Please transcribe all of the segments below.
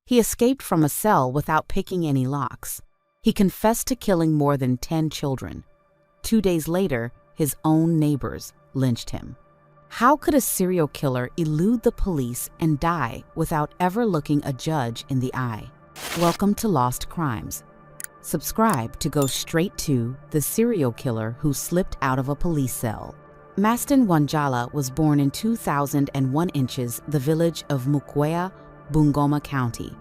He escaped from a cell without picking any locks. He confessed to killing more than 10 children. 2 days later, his own neighbors lynched him. How could a serial killer elude the police and die without ever looking a judge in the eye? Welcome to Lost Crimes. Subscribe to go straight to the serial killer who slipped out of a police cell. Masten Wanjala was born in 2001 inches, the village of Mukwea, Bungoma County,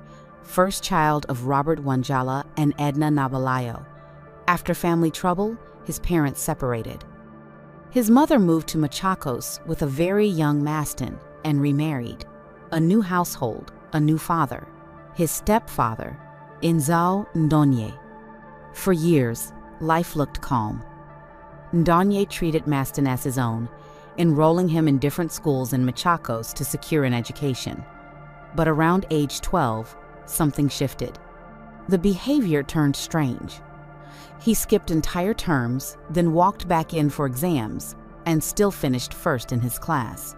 first child of Robert Wanjala and Edna Nabalayo. After family trouble, his parents separated. His mother moved to Machakos with a very young Masten and remarried. A new household, a new father, his stepfather, Inzao Ndonye. For years, life looked calm. Ndonye treated Masten as his own, enrolling him in different schools in Machakos to secure an education. But around age 12, something shifted. The behavior turned strange. He skipped entire terms, then walked back in for exams, and still finished first in his class.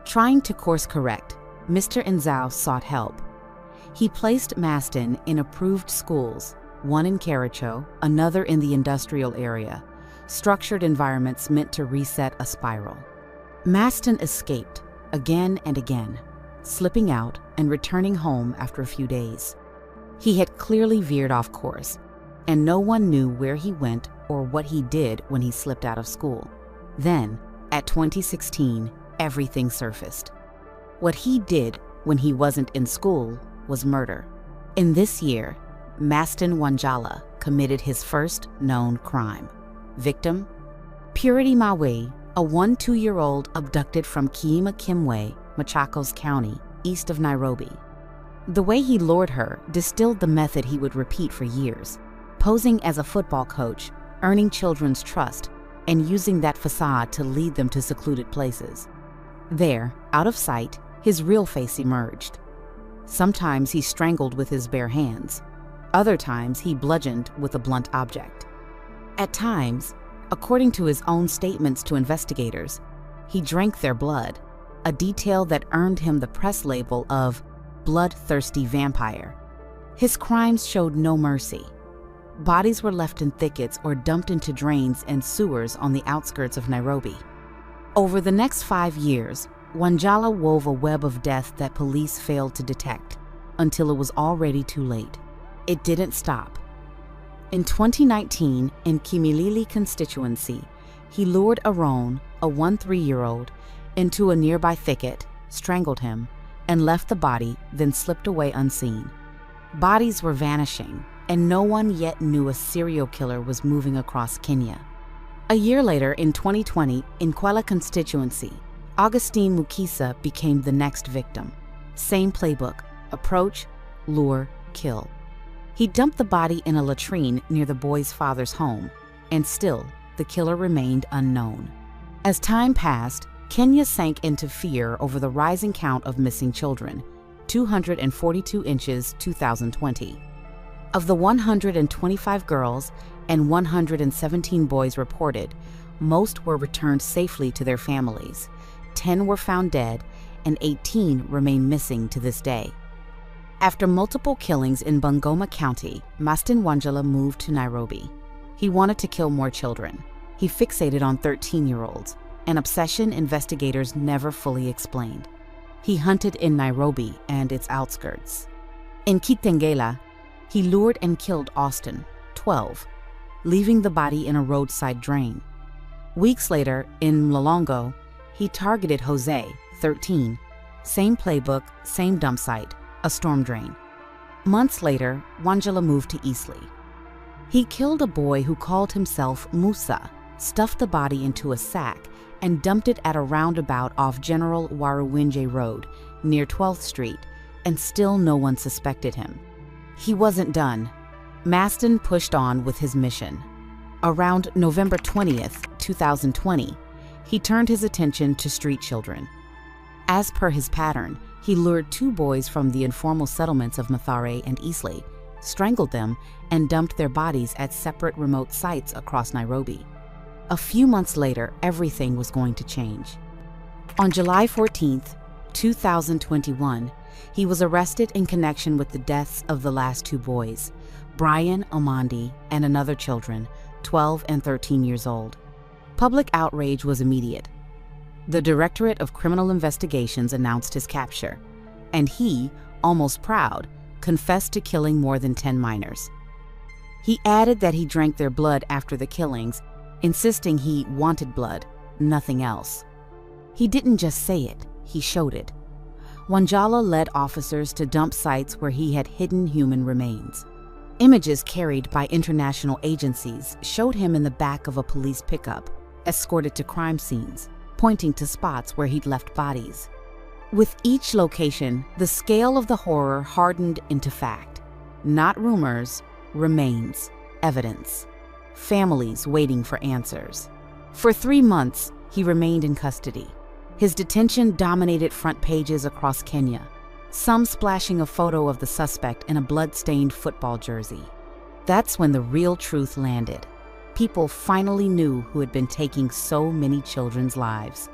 Trying to course correct, Mr. Inzao sought help. He placed Masten in approved schools, one in Kericho, another in the industrial area, structured environments meant to reset a spiral. Masten escaped again and again, slipping out and returning home after a few days. He had clearly veered off course, and no one knew where he went or what he did when he slipped out of school. Then, at 2016, everything surfaced. What he did when he wasn't in school was murder. In this year, Masten Wanjala committed his first known crime. Victim? Purity Mawe, a 2-year-old abducted from Kiima Kimwe, Machakos County, east of Nairobi. The way he lured her distilled the method he would repeat for years, posing as a football coach, earning children's trust, and using that facade to lead them to secluded places. There, out of sight, his real face emerged. Sometimes he strangled with his bare hands. Other times he bludgeoned with a blunt object. At times, according to his own statements to investigators, he drank their blood, a detail that earned him the press label of bloodthirsty vampire. His crimes showed no mercy. Bodies were left in thickets or dumped into drains and sewers on the outskirts of Nairobi. Over the next 5 years, Wanjala wove a web of death that police failed to detect, until it was already too late. It didn't stop. In 2019, in Kimilili constituency, he lured Aaron, a 13-year-old, into a nearby thicket, strangled him, and left the body, then slipped away unseen. Bodies were vanishing, and no one yet knew a serial killer was moving across Kenya. A year later, in 2020, in Kwela constituency, Augustine Mukisa became the next victim. Same playbook: approach, lure, kill. He dumped the body in a latrine near the boy's father's home, and still, the killer remained unknown. As time passed, Kenya sank into fear over the rising count of missing children, 242 inches 2020. Of the 125 girls and 117 boys reported, most were returned safely to their families. 10 were found dead, and 18 remain missing to this day. After multiple killings in Bungoma County, Masten Wanjala moved to Nairobi. He wanted to kill more children. He fixated on 13-year-olds, an obsession investigators never fully explained. He hunted in Nairobi and its outskirts. In Kitengela, he lured and killed Austin, 12, leaving the body in a roadside drain. Weeks later, in Mlolongo, he targeted Jose, 13, same playbook, same dump site, a storm drain. Months later, Wanjala moved to Eastleigh. He killed a boy who called himself Musa, stuffed the body into a sack, and dumped it at a roundabout off General Waruwinje Road, near 12th Street, and still no one suspected him. He wasn't done. Masten pushed on with his mission. Around November 20th, 2020, he turned his attention to street children. As per his pattern, he lured 2 boys from the informal settlements of Mathare and Eastleigh, strangled them, and dumped their bodies at separate remote sites across Nairobi. A few months later, everything was going to change. On July 14th, 2021, He was arrested in connection with the deaths of the last two boys, Brian Omandi and another children, 12 and 13 years old. Public outrage was immediate. The Directorate of Criminal Investigations announced his capture, and he, almost proud, confessed to killing more than 10 minors. He added that he drank their blood after the killings, insisting he wanted blood, nothing else. He didn't just say it, he showed it. Wanjala led officers to dump sites where he had hidden human remains. Images carried by international agencies showed him in the back of a police pickup, escorted to crime scenes, pointing to spots where he'd left bodies. With each location, the scale of the horror hardened into fact. Not rumors, remains, evidence. Families waiting for answers. For 3 months, he remained in custody. His detention dominated front pages across Kenya, some splashing a photo of the suspect in a blood-stained football jersey. That's when the real truth landed. People finally knew who had been taking so many children's lives.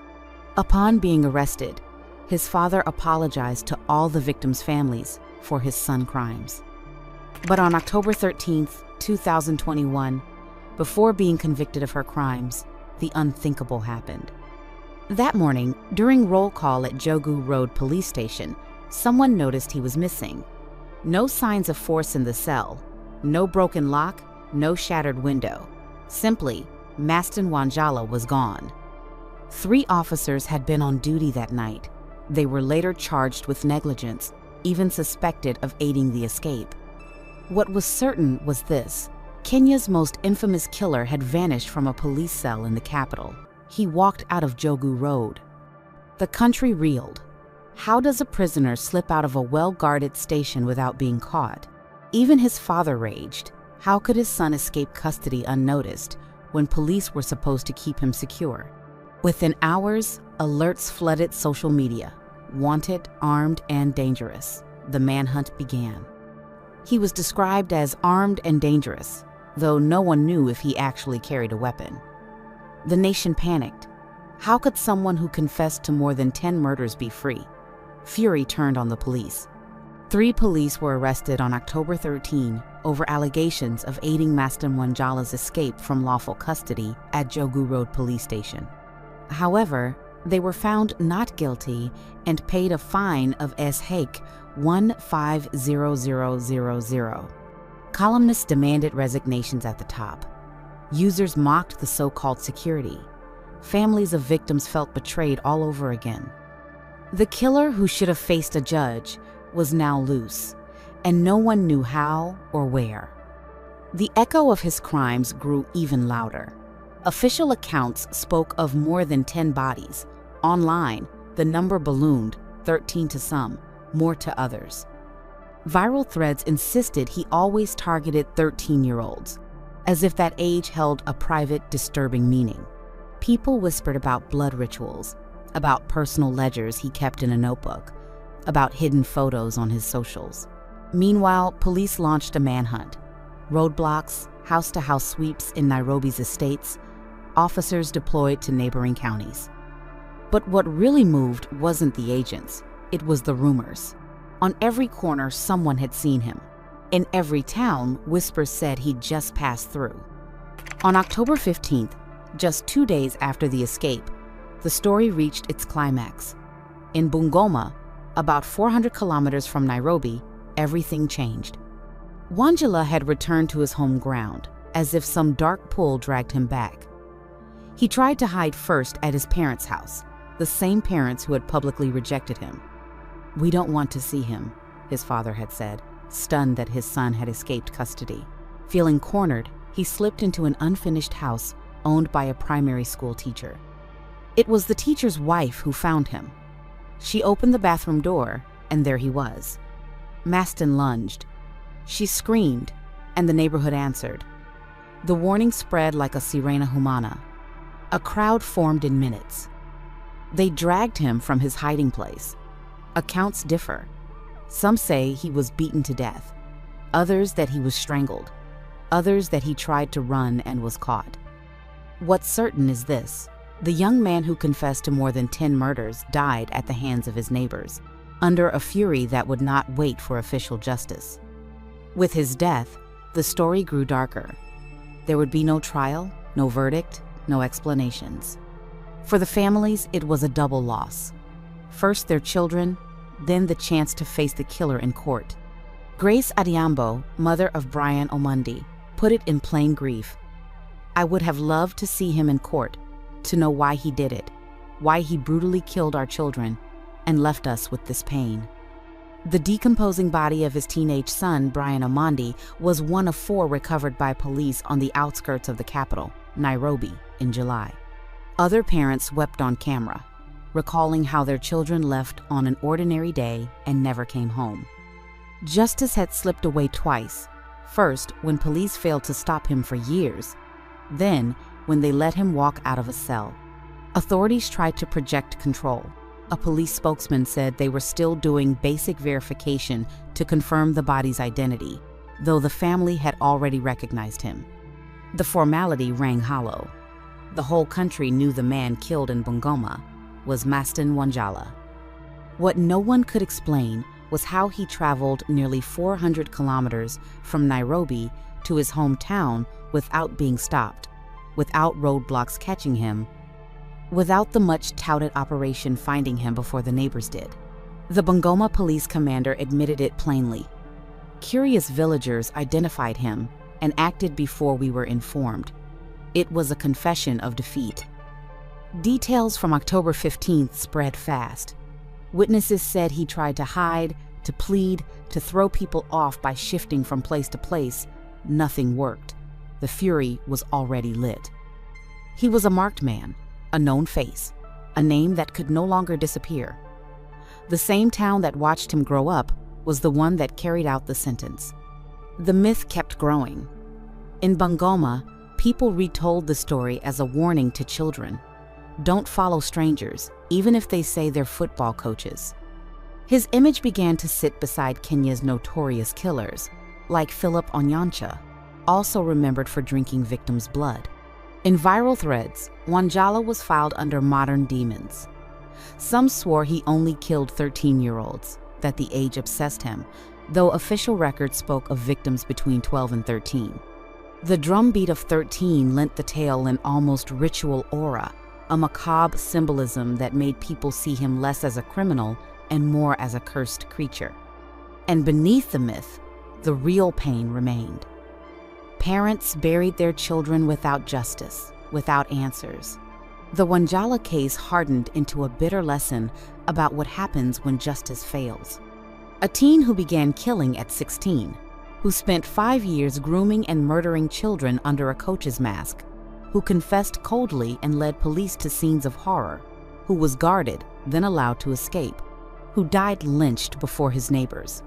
Upon being arrested, his father apologized to all the victims' families for his son's crimes. But on October 13, 2021, before being convicted of her crimes, the unthinkable happened. That morning, during roll call at Jogu Road Police Station, someone noticed he was missing. No signs of force in the cell, no broken lock, no shattered window. Simply, Masten Wanjala was gone. 3 officers had been on duty that night. They were later charged with negligence, even suspected of aiding the escape. What was certain was this: Kenya's most infamous killer had vanished from a police cell in the capital. He walked out of Jogu Road. The country reeled. How does a prisoner slip out of a well-guarded station without being caught? Even his father raged. How could his son escape custody unnoticed when police were supposed to keep him secure? Within hours, alerts flooded social media. Wanted, armed, and dangerous. The manhunt began. He was described as armed and dangerous, though no one knew if he actually carried a weapon. The nation panicked. How could someone who confessed to more than 10 murders be free? Fury turned on the police. 3 police were arrested on October 13 over allegations of aiding Masten Wanjala's escape from lawful custody at Jogu Road Police Station. However, they were found not guilty and paid a fine of Sh 150000. Columnists demanded resignations at the top. Users mocked the so-called security. Families of victims felt betrayed all over again. The killer, who should have faced a judge, was now loose, and no one knew how or where. The echo of his crimes grew even louder. Official accounts spoke of more than 10 bodies. Online, the number ballooned, 13 to some, more to others. Viral threads insisted he always targeted 13-year-olds, as if that age held a private, disturbing meaning. People whispered about blood rituals, about personal ledgers he kept in a notebook, about hidden photos on his socials. Meanwhile, police launched a manhunt. Roadblocks, house-to-house sweeps in Nairobi's estates, officers deployed to neighboring counties. But what really moved wasn't the agents, it was the rumors. On every corner, someone had seen him. In every town, whispers said he'd just passed through. On October 15th, just 2 days after the escape, the story reached its climax. In Bungoma, about 400 kilometers from Nairobi, everything changed. Wanjala had returned to his home ground, as if some dark pull dragged him back. He tried to hide first at his parents' house, the same parents who had publicly rejected him. "We don't want to see him," his father had said, stunned that his son had escaped custody. Feeling cornered, he slipped into an unfinished house owned by a primary school teacher. It was the teacher's wife who found him. She opened the bathroom door, and there he was. Masten lunged. She screamed, and the neighborhood answered. The warning spread like a sirena humana. A crowd formed in minutes. They dragged him from his hiding place. Accounts differ. Some say he was beaten to death, others that he was strangled, others that he tried to run and was caught. What's certain is this: the young man who confessed to more than 10 murders died at the hands of his neighbors. under a fury that would not wait for official justice. With his death, the story grew darker. There would be no trial, no verdict, no explanations. For the families, it was a double loss. First their children, then the chance to face the killer in court. Grace Adiambo, mother of Brian Omondi, put it in plain grief. "I would have loved to see him in court, to know why he did it, why he brutally killed our children, and left us with this pain." The decomposing body of his teenage son, Brian Omondi, was one of 4 recovered by police on the outskirts of the capital, Nairobi, in July. Other parents wept on camera, recalling how their children left on an ordinary day and never came home. Justice had slipped away twice. First, when police failed to stop him for years. Then, when they let him walk out of a cell. Authorities tried to project control. A police spokesman said they were still doing basic verification to confirm the body's identity, though the family had already recognized him. The formality rang hollow. The whole country knew the man killed in Bungoma was Masten Wanjala. What no one could explain was how he traveled nearly 400 kilometers from Nairobi to his hometown without being stopped, without roadblocks catching him, without the much-touted operation finding him before the neighbors did. The Bungoma police commander admitted it plainly. Curious villagers identified him and acted before we were informed. It was a confession of defeat. Details from October 15th spread fast. Witnesses said he tried to hide, to plead, to throw people off by shifting from place to place. Nothing worked. The fury was already lit. He was a marked man, a known face, a name that could no longer disappear. The same town that watched him grow up was the one that carried out the sentence. The myth kept growing. In Bungoma, people retold the story as a warning to children. Don't follow strangers, even if they say they're football coaches. His image began to sit beside Kenya's notorious killers, like Philip Onyancha, also remembered for drinking victims' blood. In viral threads, Wanjala was filed under modern demons. Some swore he only killed 13-year-olds, that the age obsessed him, though official records spoke of victims between 12 and 13. The drumbeat of 13 lent the tale an almost ritual aura, a macabre symbolism that made people see him less as a criminal and more as a cursed creature. And beneath the myth, the real pain remained. Parents buried their children without justice, without answers. The Wanjala case hardened into a bitter lesson about what happens when justice fails. A teen who began killing at 16, who spent 5 years grooming and murdering children under a coach's mask, who confessed coldly and led police to scenes of horror, who was guarded, then allowed to escape, who died lynched before his neighbors.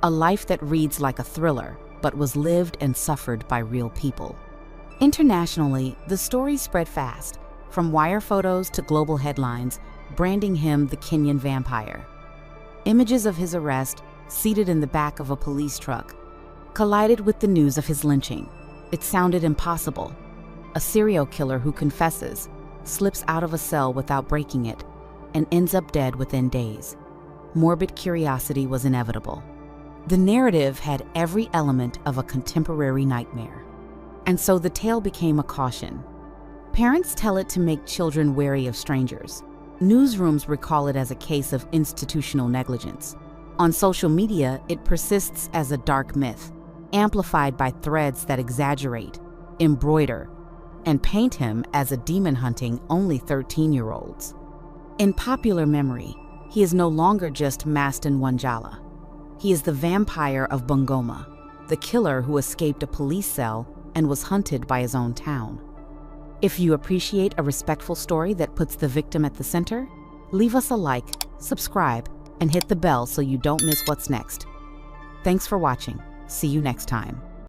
A life that reads like a thriller, but was lived and suffered by real people. Internationally, the story spread fast, from wire photos to global headlines, branding him the Kenyan vampire. Images of his arrest, seated in the back of a police truck, collided with the news of his lynching. It sounded impossible. A serial killer who confesses, slips out of a cell without breaking it, and ends up dead within days. Morbid curiosity was inevitable. The narrative had every element of a contemporary nightmare. And so the tale became a caution. Parents tell it to make children wary of strangers. Newsrooms recall it as a case of institutional negligence. On social media, it persists as a dark myth, amplified by threads that exaggerate, embroider, and paint him as a demon hunting only 13-year-olds. In popular memory, he is no longer just Masten Wanjala. He is the vampire of Bungoma, the killer who escaped a police cell and was hunted by his own town. If you appreciate a respectful story that puts the victim at the center, leave us a like, subscribe, and hit the bell so you don't miss what's next. Thanks for watching. See you next time.